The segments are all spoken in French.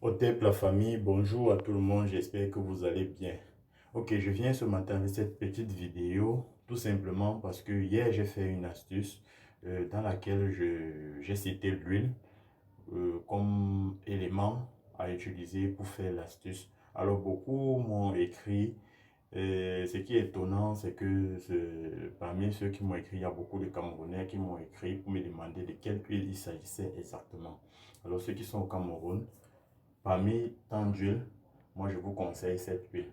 Otep, la famille, bonjour à tout le monde, j'espère que vous allez bien. Ok, je viens ce matin avec cette petite vidéo, tout simplement parce que hier j'ai fait une astuce dans laquelle j'ai cité l'huile comme élément à utiliser pour faire l'astuce. Alors beaucoup m'ont écrit, ce qui est étonnant, c'est que parmi ceux qui m'ont écrit, il y a beaucoup de Camerounais qui m'ont écrit pour me demander de quelle huile il s'agissait exactement. Alors ceux qui sont au Cameroun, parmi tant d'huiles, moi je vous conseille cette huile.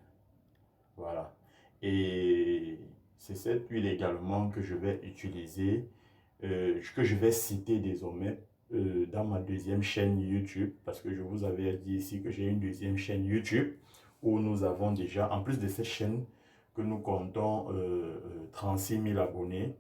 Voilà. Et c'est cette huile également que je vais utiliser, que je vais citer désormais dans ma deuxième chaîne YouTube. Parce que je vous avais dit ici que j'ai une deuxième chaîne YouTube où nous avons déjà, en plus de cette chaîne que nous comptons 36 000 abonnés,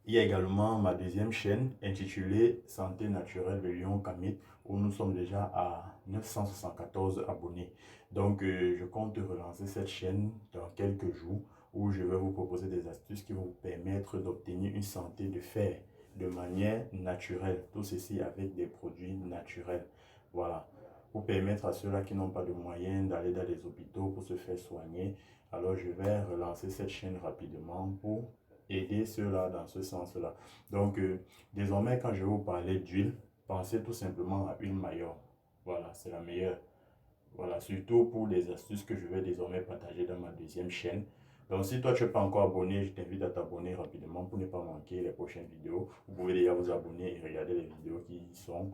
il y a également ma deuxième chaîne intitulée Santé naturelle de Lyon Kamit où nous sommes déjà à 974 abonnés. Donc je compte relancer cette chaîne dans quelques jours où je vais vous proposer des astuces qui vont vous permettre d'obtenir une santé de fer de manière naturelle. Tout ceci avec des produits naturels. Voilà. Pour permettre à ceux-là qui n'ont pas de moyens d'aller dans les hôpitaux pour se faire soigner. Alors je vais relancer cette chaîne rapidement pour aider ceux-là dans ce sens-là. Donc, désormais, quand je vais vous parler d'huile, pensez tout simplement à une Maillot. Voilà, c'est la meilleure. Voilà, surtout pour les astuces que je vais désormais partager dans ma deuxième chaîne. Donc, si toi, tu n'es pas encore abonné, je t'invite à t'abonner rapidement pour ne pas manquer les prochaines vidéos. Vous pouvez déjà vous abonner et regarder les vidéos qui sont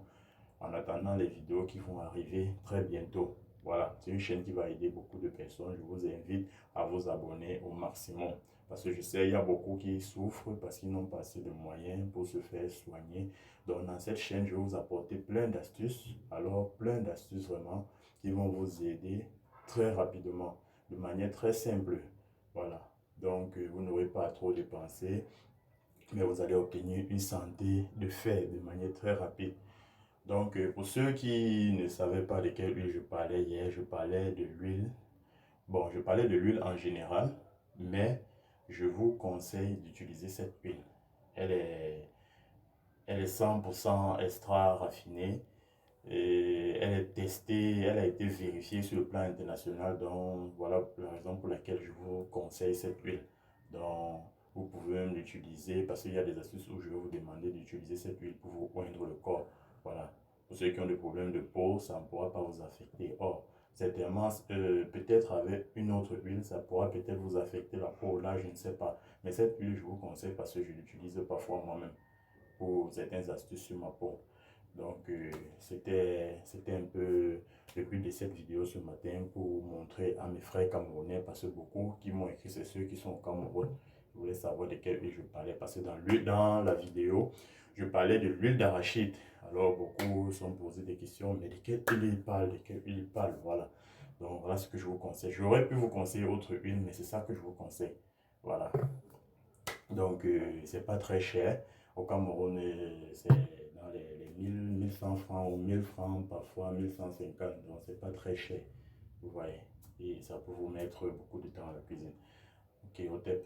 en attendant les vidéos qui vont arriver très bientôt. Voilà, c'est une chaîne qui va aider beaucoup de personnes. Je vous invite à vous abonner au maximum. Parce que je sais, il y a beaucoup qui souffrent parce qu'ils n'ont pas assez de moyens pour se faire soigner. Donc, dans cette chaîne, je vais vous apporter plein d'astuces. Alors, plein d'astuces vraiment qui vont vous aider très rapidement, de manière très simple. Voilà. Donc, vous n'aurez pas à trop dépenser, mais vous allez obtenir une santé de fer de manière très rapide. Donc, pour ceux qui ne savaient pas de quelle huile je parlais hier, je parlais de l'huile. Bon, je parlais de l'huile en général, mais je vous conseille d'utiliser cette huile. Elle est, elle est 100% extra raffinée et elle est testée, elle a été vérifiée sur le plan international. Donc, voilà la raison pour laquelle je vous conseille cette huile. Donc, vous pouvez l'utiliser parce qu'il y a des astuces où je vais vous demander d'utiliser cette huile pour vous oindre le corps. Voilà. Pour ceux qui ont des problèmes de peau, ça ne pourra pas vous affecter. Or, certainement, peut-être avec une autre huile, ça pourra peut-être vous affecter la peau. Là, je ne sais pas. Mais cette huile, je vous conseille parce que je l'utilise parfois moi-même pour certaines astuces sur ma peau. Donc, c'était un peu le but de cette vidéo ce matin pour montrer à mes frères camerounais, parce que beaucoup qui m'ont écrit, c'est ceux qui sont au Cameroun. Je voulais savoir de quelle huile je parlais, parce que dans la vidéo, je parlais de l'huile d'arachide. Alors, beaucoup sont posés des questions, mais de quelle huile il parle, de quelle huile il parle, voilà. Donc, voilà ce que je vous conseille. J'aurais pu vous conseiller autre huile, mais c'est ça que je vous conseille. Voilà. Donc, c'est pas très cher. Au Cameroun, c'est dans les 1100 francs ou 1000 francs, parfois 1150. Donc, c'est pas très cher. Vous voyez. Et ça peut vous mettre beaucoup de temps à la cuisine. Ok, au top.